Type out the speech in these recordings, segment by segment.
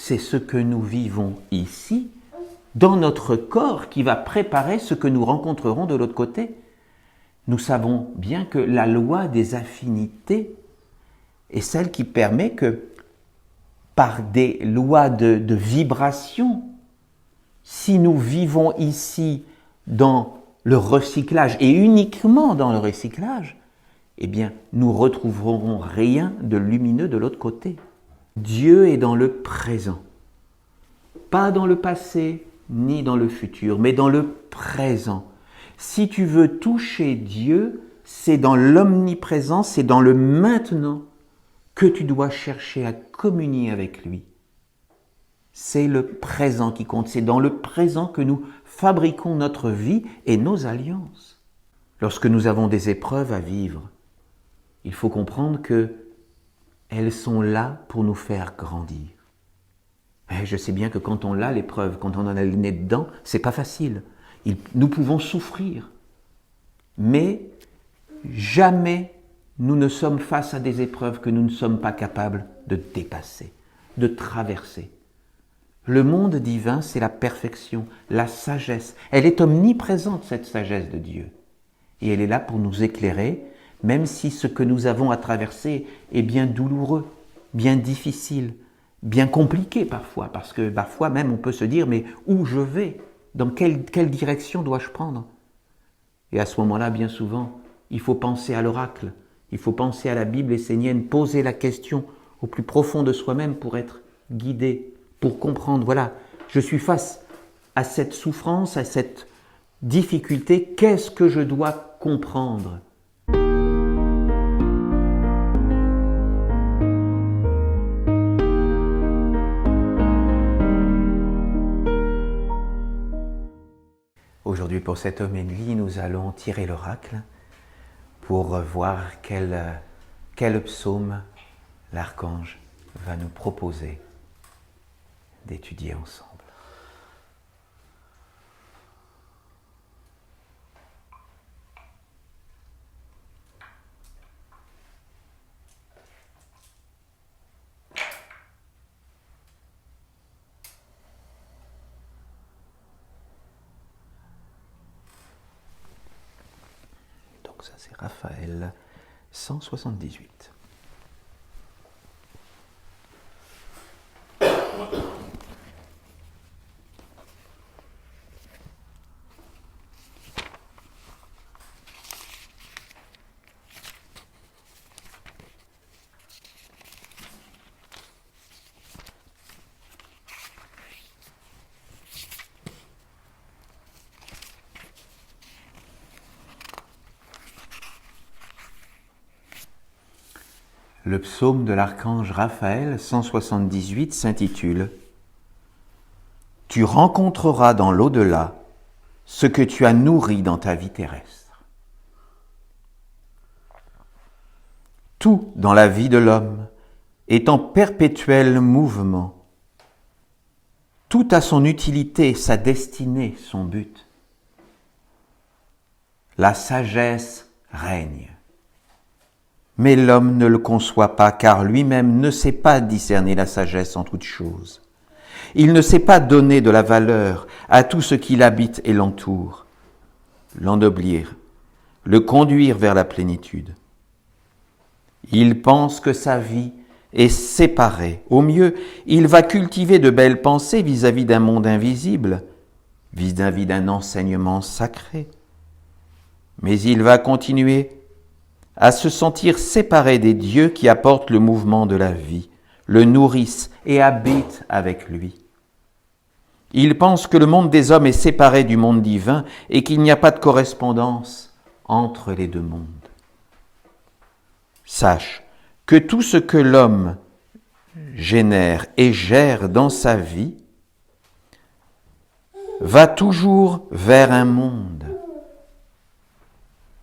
c'est ce que nous vivons ici, dans notre corps, qui va préparer ce que nous rencontrerons de l'autre côté. Nous savons bien que la loi des affinités est celle qui permet que, par des lois de vibration, si nous vivons ici dans le recyclage, et uniquement dans le recyclage, eh bien, nous retrouverons rien de lumineux de l'autre côté. Dieu est dans le présent, pas dans le passé, ni dans le futur, mais dans le présent. Si tu veux toucher Dieu, c'est dans l'omniprésence, c'est dans le maintenant que tu dois chercher à communier avec lui. C'est le présent qui compte, c'est dans le présent que nous fabriquons notre vie et nos alliances. Lorsque nous avons des épreuves à vivre, il faut comprendre qu'elles sont là pour nous faire grandir. Et je sais bien que quand on a l'épreuve, quand on en a le nez dedans, c'est pas facile. Nous pouvons souffrir, mais jamais nous ne sommes face à des épreuves que nous ne sommes pas capables de dépasser, de traverser. Le monde divin, c'est la perfection, la sagesse. Elle est omniprésente, cette sagesse de Dieu. Et elle est là pour nous éclairer, même si ce que nous avons à traverser est bien douloureux, bien difficile, bien compliqué parfois, parce que parfois même on peut se dire, mais où je vais ? Dans quelle direction dois-je prendre ? Et à ce moment-là, bien souvent, il faut penser à l'oracle, il faut penser à la Bible essénienne, poser la question au plus profond de soi-même pour être guidé, pour comprendre, voilà, je suis face à cette souffrance, à cette difficulté, qu'est-ce que je dois comprendre ? Aujourd'hui, pour cette homélie, nous allons tirer l'oracle pour voir quel psaume l'archange va nous proposer d'étudier ensemble. Donc ça c'est Raphaël 178. Le psaume de l'archange Raphaël 178 s'intitule « Tu rencontreras dans l'au-delà ce que tu as nourri dans ta vie terrestre. » Tout dans la vie de l'homme est en perpétuel mouvement. Tout a son utilité, sa destinée, son but. La sagesse règne. Mais l'homme ne le conçoit pas, car lui-même ne sait pas discerner la sagesse en toutes choses. Il ne sait pas donner de la valeur à tout ce qui l'habite et l'entoure, l'ennoblir, le conduire vers la plénitude. Il pense que sa vie est séparée. Au mieux, il va cultiver de belles pensées vis-à-vis d'un monde invisible, vis-à-vis d'un enseignement sacré. Mais il va continuer à se sentir séparé des dieux qui apportent le mouvement de la vie, le nourrissent et habitent avec lui. Il pense que le monde des hommes est séparé du monde divin et qu'il n'y a pas de correspondance entre les deux mondes. Sache que tout ce que l'homme génère et gère dans sa vie va toujours vers un monde.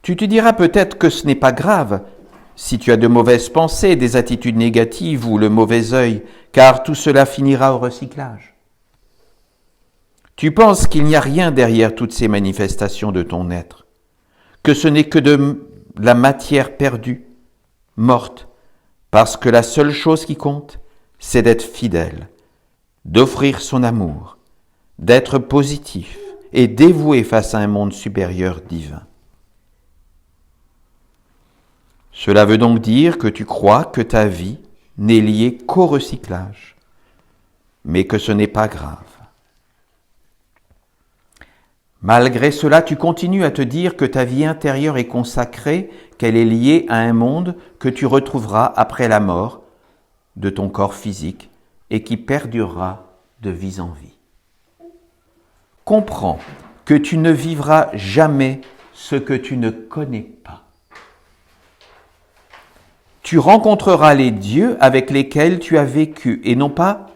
Tu te diras peut-être que ce n'est pas grave si tu as de mauvaises pensées, des attitudes négatives ou le mauvais œil, car tout cela finira au recyclage. Tu penses qu'il n'y a rien derrière toutes ces manifestations de ton être, que ce n'est que de la matière perdue, morte, parce que la seule chose qui compte, c'est d'être fidèle, d'offrir son amour, d'être positif et dévoué face à un monde supérieur divin. Cela veut donc dire que tu crois que ta vie n'est liée qu'au recyclage, mais que ce n'est pas grave. Malgré cela, tu continues à te dire que ta vie intérieure est consacrée, qu'elle est liée à un monde que tu retrouveras après la mort de ton corps physique et qui perdurera de vie en vie. Comprends que tu ne vivras jamais ce que tu ne connais pas. Tu rencontreras les dieux avec lesquels tu as vécu et non pas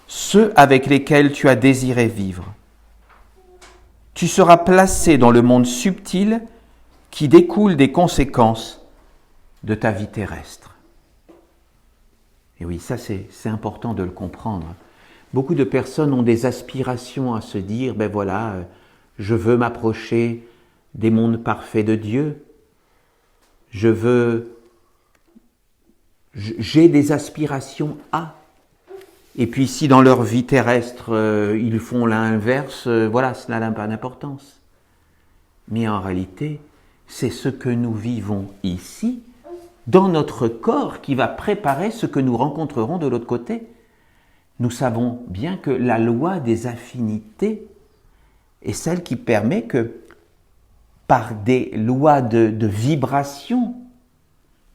ceux avec lesquels tu as désiré vivre. Tu seras placé dans le monde subtil qui découle des conséquences de ta vie terrestre. Et oui, ça c'est important de le comprendre. Beaucoup de personnes ont des aspirations à se dire, ben voilà, je veux m'approcher des mondes parfaits de Dieu. J'ai des aspirations à. Et puis si dans leur vie terrestre, ils font l'inverse, voilà, cela n'a pas d'importance. Mais en réalité, c'est ce que nous vivons ici, dans notre corps, qui va préparer ce que nous rencontrerons de l'autre côté. Nous savons bien que la loi des affinités est celle qui permet que, par des lois de vibration,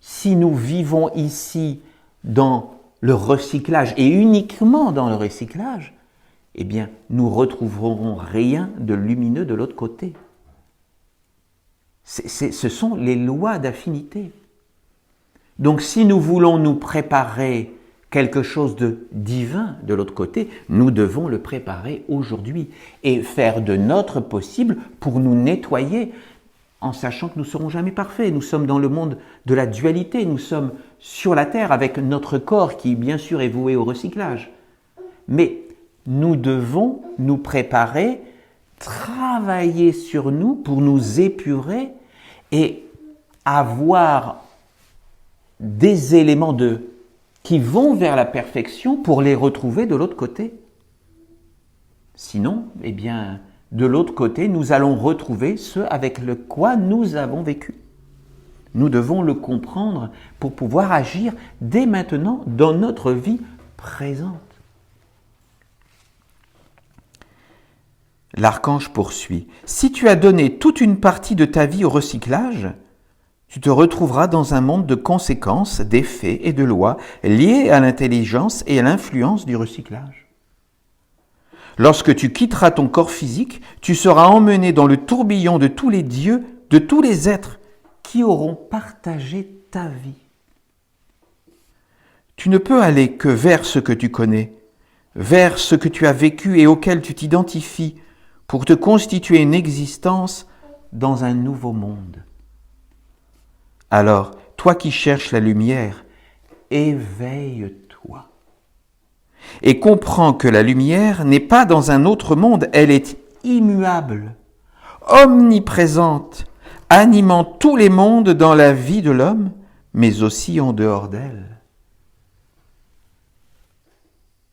si nous vivons ici dans le recyclage, et uniquement dans le recyclage, eh bien, nous retrouverons rien de lumineux de l'autre côté. Ce sont les lois d'affinité. Donc, si nous voulons nous préparer quelque chose de divin de l'autre côté, nous devons le préparer aujourd'hui et faire de notre possible pour nous nettoyer, en sachant que nous ne serons jamais parfaits. Nous sommes dans le monde de la dualité, nous sommes sur la terre avec notre corps qui, bien sûr, est voué au recyclage. Mais nous devons nous préparer, travailler sur nous pour nous épurer et avoir des éléments qui vont vers la perfection pour les retrouver de l'autre côté. Sinon, eh bien, de l'autre côté, nous allons retrouver ce avec le quoi nous avons vécu. Nous devons le comprendre pour pouvoir agir dès maintenant dans notre vie présente. L'archange poursuit. Si tu as donné toute une partie de ta vie au recyclage, tu te retrouveras dans un monde de conséquences, d'effets et de lois liés à l'intelligence et à l'influence du recyclage. Lorsque tu quitteras ton corps physique, tu seras emmené dans le tourbillon de tous les dieux, de tous les êtres qui auront partagé ta vie. Tu ne peux aller que vers ce que tu connais, vers ce que tu as vécu et auquel tu t'identifies pour te constituer une existence dans un nouveau monde. Alors, toi qui cherches la lumière, éveille-toi. Et comprends que la lumière n'est pas dans un autre monde, elle est immuable, omniprésente, animant tous les mondes dans la vie de l'homme, mais aussi en dehors d'elle.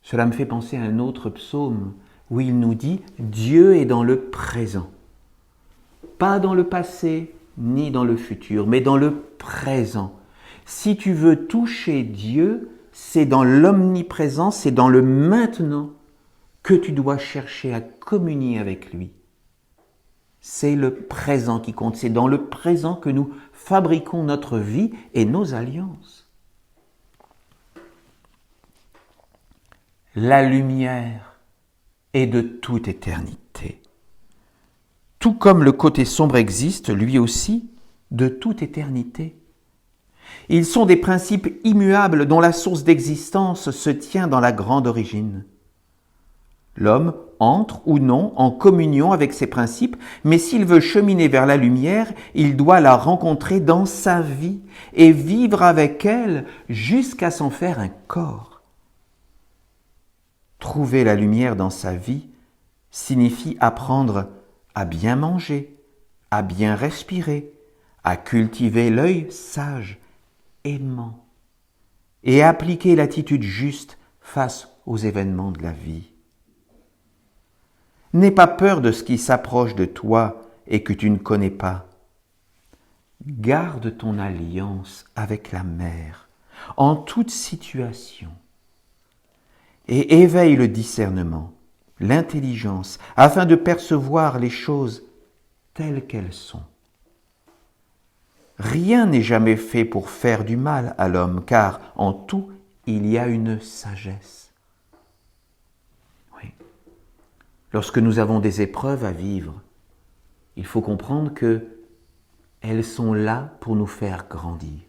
Cela me fait penser à un autre psaume où il nous dit « Dieu est dans le présent ». Pas dans le passé, ni dans le futur, mais dans le présent. Si tu veux toucher Dieu, c'est dans l'omniprésence, c'est dans le maintenant que tu dois chercher à communier avec lui. C'est le présent qui compte, c'est dans le présent que nous fabriquons notre vie et nos alliances. La lumière est de toute éternité. Tout comme le côté sombre existe, lui aussi, de toute éternité. Ils sont des principes immuables dont la source d'existence se tient dans la grande origine. L'homme entre ou non en communion avec ces principes, mais s'il veut cheminer vers la lumière, il doit la rencontrer dans sa vie et vivre avec elle jusqu'à s'en faire un corps. Trouver la lumière dans sa vie signifie apprendre à bien manger, à bien respirer, à cultiver l'œil sage, aimant, et à appliquer l'attitude juste face aux événements de la vie. N'aie pas peur de ce qui s'approche de toi et que tu ne connais pas. Garde ton alliance avec la mer en toute situation et éveille le discernement, l'intelligence, afin de percevoir les choses telles qu'elles sont. Rien n'est jamais fait pour faire du mal à l'homme, car en tout il y a une sagesse. Oui. Lorsque nous avons des épreuves à vivre, il faut comprendre que elles sont là pour nous faire grandir.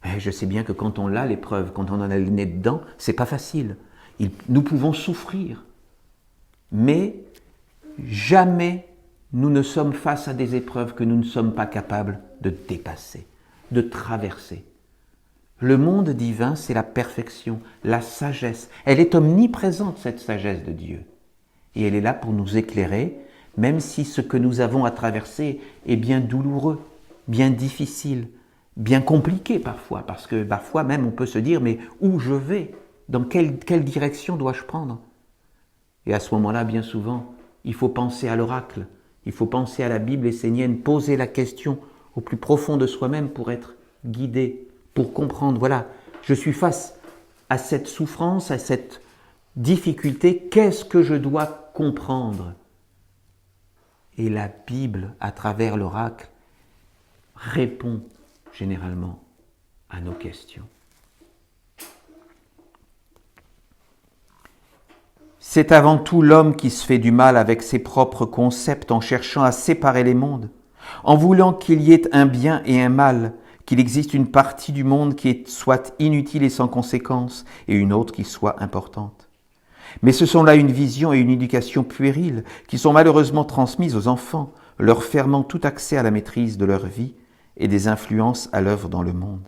Et je sais bien que quand on a l'épreuve, quand on en a le nez dedans, c'est pas facile. Nous pouvons souffrir, mais jamais nous ne sommes face à des épreuves que nous ne sommes pas capables de dépasser, de traverser. Le monde divin, c'est la perfection, la sagesse. Elle est omniprésente, cette sagesse de Dieu. Et elle est là pour nous éclairer, même si ce que nous avons à traverser est bien douloureux, bien difficile, bien compliqué parfois, parce que parfois même on peut se dire, mais où je vais ? Dans quelle direction dois-je prendre ? Et à ce moment-là, bien souvent, il faut penser à l'oracle, il faut penser à la Bible essénienne, poser la question au plus profond de soi-même pour être guidé, pour comprendre, voilà, je suis face à cette souffrance, à cette difficulté, qu'est-ce que je dois comprendre ? Et la Bible, à travers l'oracle, répond généralement à nos questions. C'est avant tout l'homme qui se fait du mal avec ses propres concepts en cherchant à séparer les mondes, en voulant qu'il y ait un bien et un mal, qu'il existe une partie du monde qui soit inutile et sans conséquence et une autre qui soit importante. Mais ce sont là une vision et une éducation puériles qui sont malheureusement transmises aux enfants, leur fermant tout accès à la maîtrise de leur vie et des influences à l'œuvre dans le monde.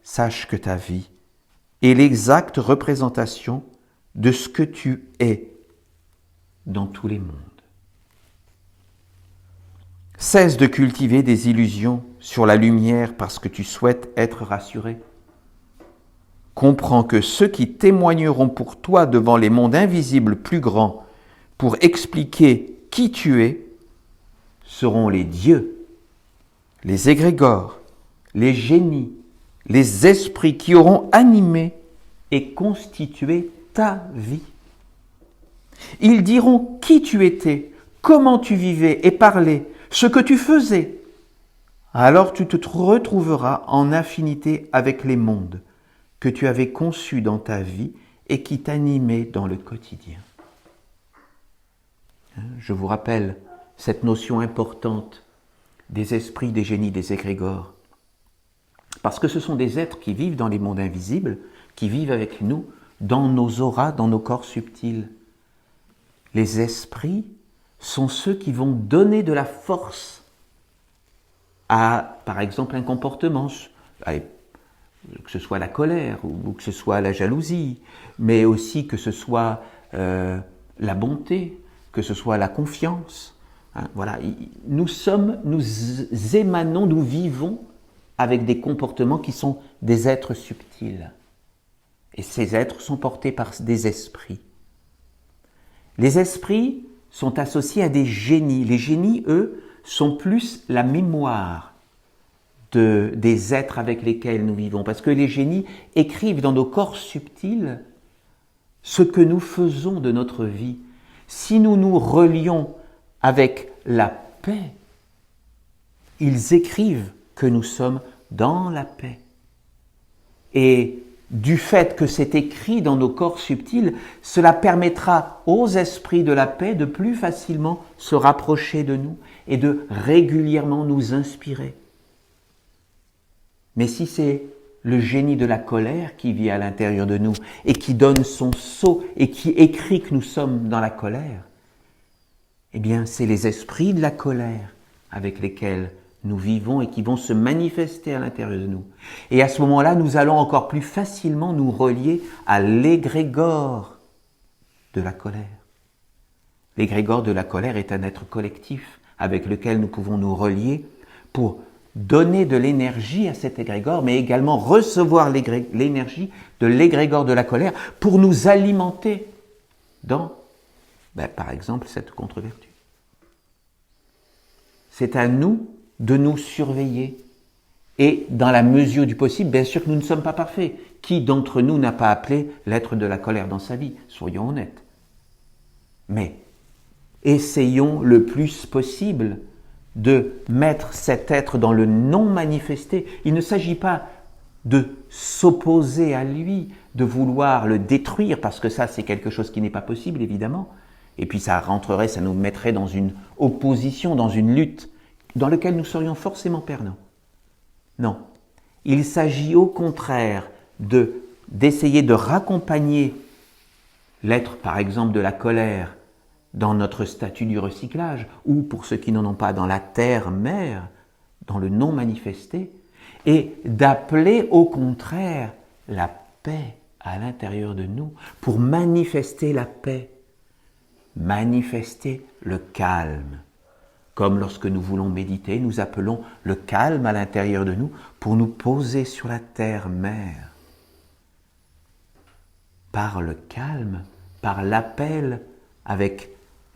Sache que ta vie est l'exacte représentation de ce que tu es dans tous les mondes. Cesse de cultiver des illusions sur la lumière parce que tu souhaites être rassuré. Comprends que ceux qui témoigneront pour toi devant les mondes invisibles plus grands pour expliquer qui tu es seront les dieux, les égrégores, les génies, les esprits qui auront animé et constitué ta vie. Ils diront qui tu étais, comment tu vivais et parlais, ce que tu faisais. Alors tu te retrouveras en affinité avec les mondes que tu avais conçus dans ta vie et qui t'animaient dans le quotidien. Je vous rappelle cette notion importante des esprits, des génies, des égrégores. Parce que ce sont des êtres qui vivent dans les mondes invisibles, qui vivent avec nous, dans nos auras, dans nos corps subtils. Les esprits sont ceux qui vont donner de la force à, par exemple, un comportement, que ce soit la colère ou que ce soit la jalousie, mais aussi que ce soit la bonté, que ce soit la confiance. Voilà, nous émanons, nous vivons avec des comportements qui sont des êtres subtils. Et ces êtres sont portés par des esprits. Les esprits sont associés à des génies. Les génies, eux, sont plus la mémoire des êtres avec lesquels nous vivons. Parce que les génies écrivent dans nos corps subtils ce que nous faisons de notre vie. Si nous nous relions avec la paix, ils écrivent que nous sommes dans la paix. Et du fait que c'est écrit dans nos corps subtils, cela permettra aux esprits de la paix de plus facilement se rapprocher de nous et de régulièrement nous inspirer. Mais si c'est le génie de la colère qui vit à l'intérieur de nous et qui donne son sceau et qui écrit que nous sommes dans la colère, eh bien c'est les esprits de la colère avec lesquels nous vivons et qui vont se manifester à l'intérieur de nous. Et à ce moment-là, nous allons encore plus facilement nous relier à l'égrégore de la colère. L'égrégore de la colère est un être collectif avec lequel nous pouvons nous relier pour donner de l'énergie à cet égrégore, mais également recevoir l'énergie de l'égrégore de la colère pour nous alimenter dans, par exemple, cette contre-vertu. C'est à nous de nous surveiller. Et dans la mesure du possible, bien sûr que nous ne sommes pas parfaits. Qui d'entre nous n'a pas appelé l'être de la colère dans sa vie? Soyons honnêtes. Mais essayons le plus possible de mettre cet être dans le non manifesté. Il ne s'agit pas de s'opposer à lui, de vouloir le détruire, parce que ça c'est quelque chose qui n'est pas possible évidemment. Et puis ça nous mettrait dans une opposition, dans une lutte, dans laquelle nous serions forcément perdants. Non, il s'agit au contraire d'essayer de raccompagner l'être, par exemple, de la colère dans notre statut du recyclage, ou pour ceux qui n'en ont pas, dans la terre-mère, dans le non manifesté, et d'appeler au contraire la paix à l'intérieur de nous, pour manifester la paix, manifester le calme. Comme lorsque nous voulons méditer, nous appelons le calme à l'intérieur de nous pour nous poser sur la terre-mère. Par le calme, par l'appel avec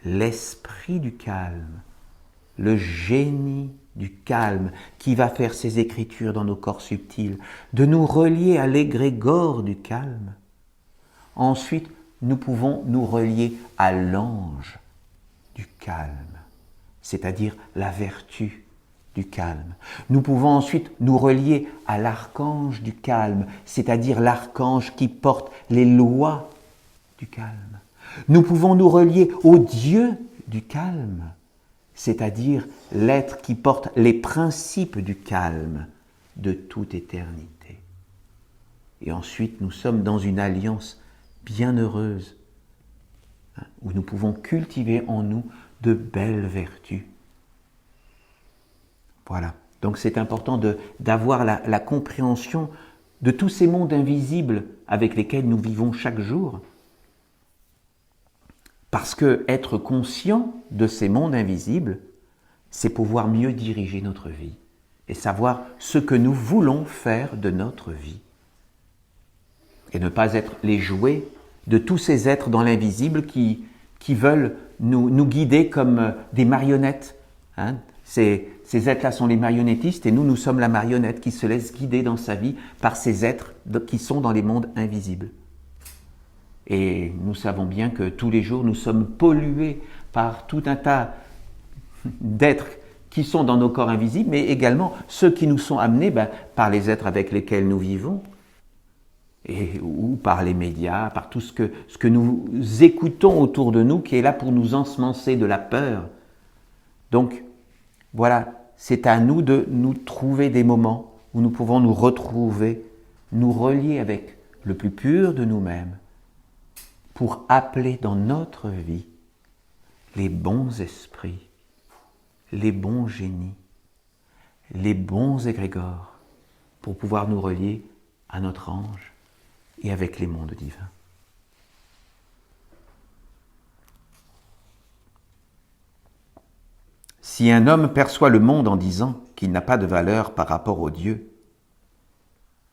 l'esprit du calme, le génie du calme qui va faire ses écritures dans nos corps subtils, de nous relier à l'égrégore du calme. Ensuite, nous pouvons nous relier à l'ange du calme, c'est-à-dire la vertu du calme. Nous pouvons ensuite nous relier à l'archange du calme, c'est-à-dire l'archange qui porte les lois du calme. Nous pouvons nous relier au Dieu du calme, c'est-à-dire l'être qui porte les principes du calme de toute éternité. Et ensuite, nous sommes dans une alliance bienheureuse, où nous pouvons cultiver en nous de belles vertus. Voilà, donc c'est important d'avoir la compréhension de tous ces mondes invisibles avec lesquels nous vivons chaque jour. Parce que être conscient de ces mondes invisibles, c'est pouvoir mieux diriger notre vie et savoir ce que nous voulons faire de notre vie. Et ne pas être les jouets de tous ces êtres dans l'invisible qui veulent nous guider comme des marionnettes. Ces êtres-là sont les marionnettistes et nous sommes la marionnette qui se laisse guider dans sa vie par ces êtres qui sont dans les mondes invisibles. Et nous savons bien que tous les jours, nous sommes pollués par tout un tas d'êtres qui sont dans nos corps invisibles, mais également ceux qui nous sont amenés par les êtres avec lesquels nous vivons, ou par les médias, par tout ce que nous écoutons autour de nous, qui est là pour nous ensemencer de la peur. Donc, voilà, c'est à nous de nous trouver des moments où nous pouvons nous retrouver, nous relier avec le plus pur de nous-mêmes, pour appeler dans notre vie les bons esprits, les bons génies, les bons égrégores, pour pouvoir nous relier à notre ange et avec les mondes divins. Si un homme perçoit le monde en disant qu'il n'a pas de valeur par rapport au Dieu,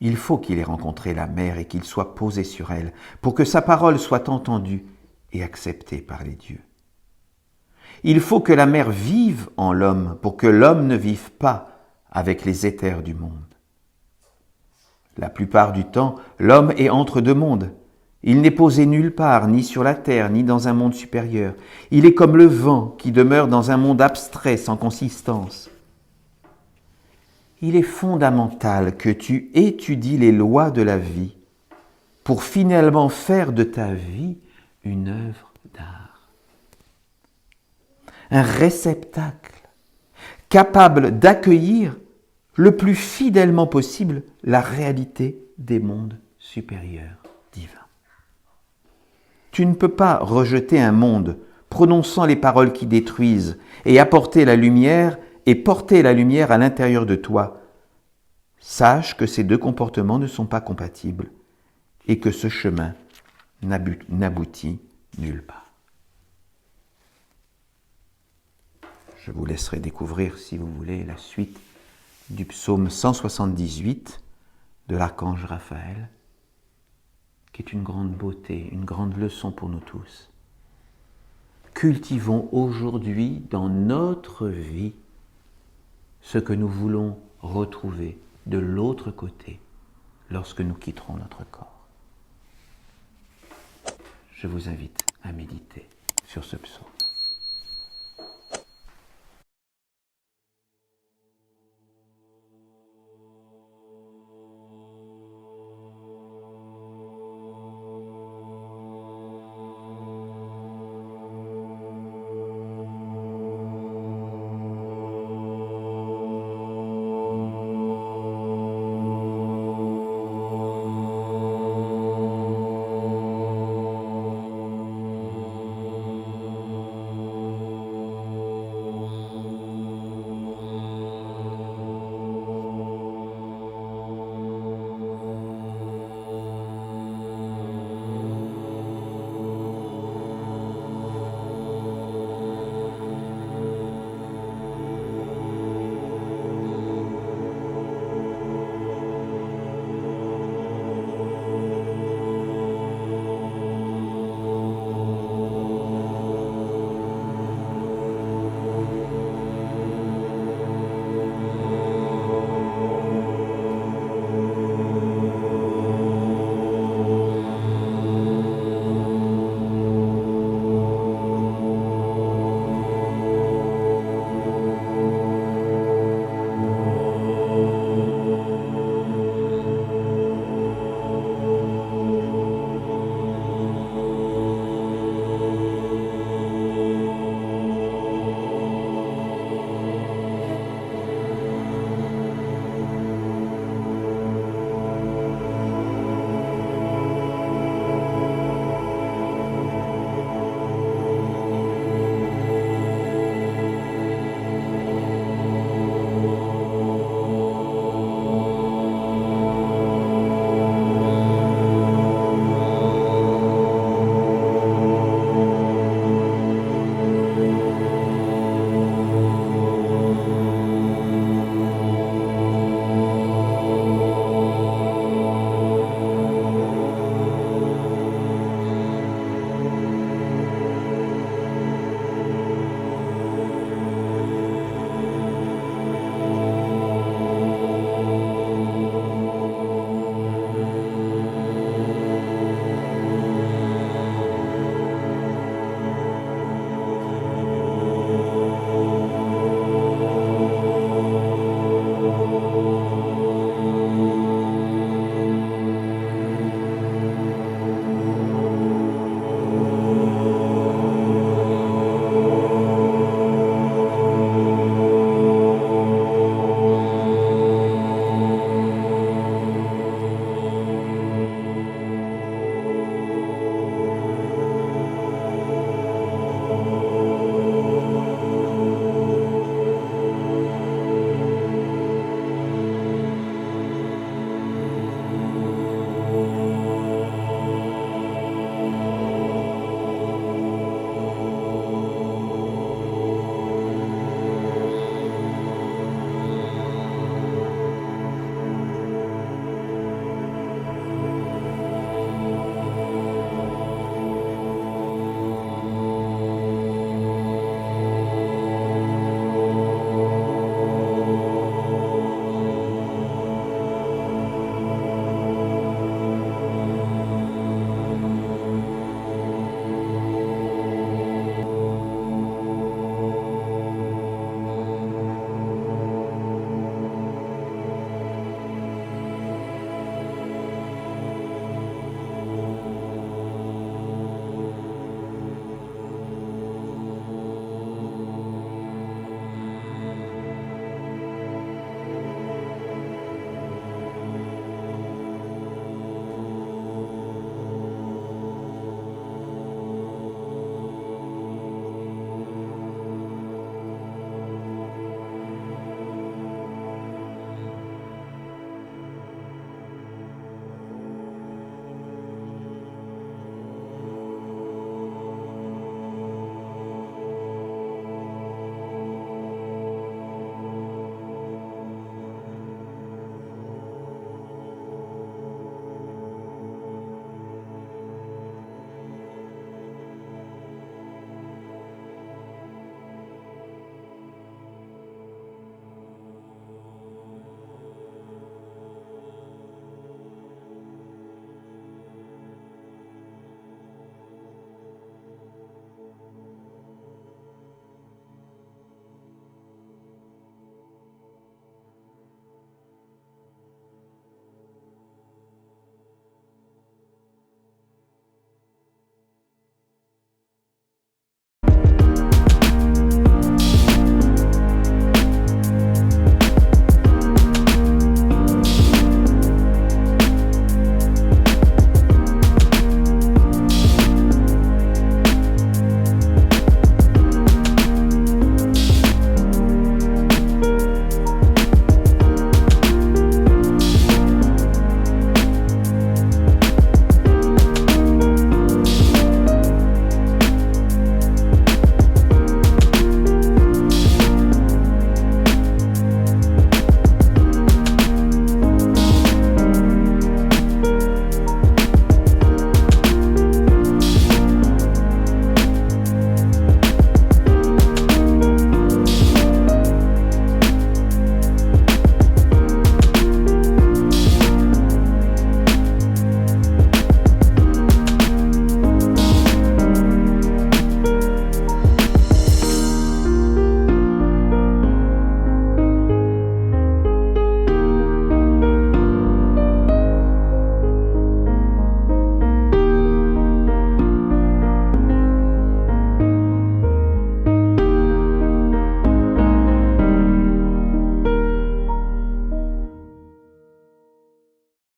il faut qu'il ait rencontré la mer et qu'il soit posé sur elle, pour que sa parole soit entendue et acceptée par les dieux. Il faut que la mer vive en l'homme, pour que l'homme ne vive pas avec les éthers du monde. La plupart du temps, l'homme est entre deux mondes. Il n'est posé nulle part, ni sur la terre, ni dans un monde supérieur. Il est comme le vent qui demeure dans un monde abstrait, sans consistance. Il est fondamental que tu étudies les lois de la vie pour finalement faire de ta vie une œuvre d'art. Un réceptacle capable d'accueillir le plus fidèlement possible la réalité des mondes supérieurs divins. Tu ne peux pas rejeter un monde prononçant les paroles qui détruisent et apporter la lumière et porter la lumière à l'intérieur de toi. Sache que ces deux comportements ne sont pas compatibles et que ce chemin n'aboutit nulle part. Je vous laisserai découvrir, si vous voulez, la suite du psaume 178 de l'archange Raphaël, qui est une grande beauté, une grande leçon pour nous tous. Cultivons aujourd'hui dans notre vie ce que nous voulons retrouver de l'autre côté lorsque nous quitterons notre corps. Je vous invite à méditer sur ce psaume.